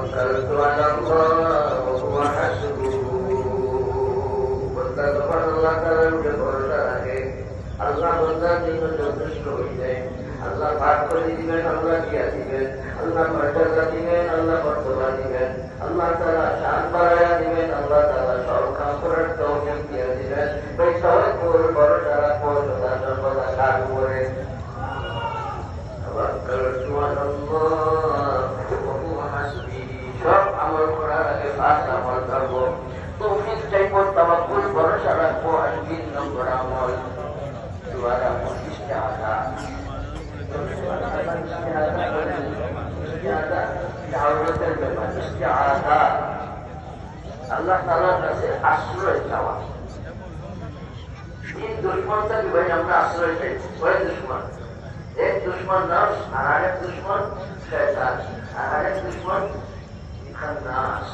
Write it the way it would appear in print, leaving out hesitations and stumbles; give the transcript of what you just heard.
توكلت على الله وهو حسبه واستغفر الله لم يكن له আল্লাহ বন্দার জন্য যথেষ্ট হয়ে যায়। আল্লাহ পাঠ করে দিবেন, আল্লাহ দিয়া দিবেন, আল্লাহ মর্যাদা দিবেন, আল্লাহ বর্তমান দিবেন, আল্লাহ তাআলা শান বাড়ায়া দিবেন, আল্লাহ তাআলা সরকার করার তৌফিক দিয়ে দিবেন। ওই সবর বড় তারা পৌঁছতা সর্বদা কাজ করে সব আমল করার আগে পাঁচ আমল করবো। তৌফিক চাইব, তাওয়াক্কুল ভরসা রাখবো। আর 3 নম্বর আমল আল্লাহ তাআলার কাছে আশ্রয় চাওয়া। এই দুশ্মনটা কিভাবে আমরা আশ্রয় চাই? কয় দুশ্মন? এক দুশ্মন নফস, আর আরেক দুশ্মন শয়তান, আর আরেক দুশ্মন খান্নাস।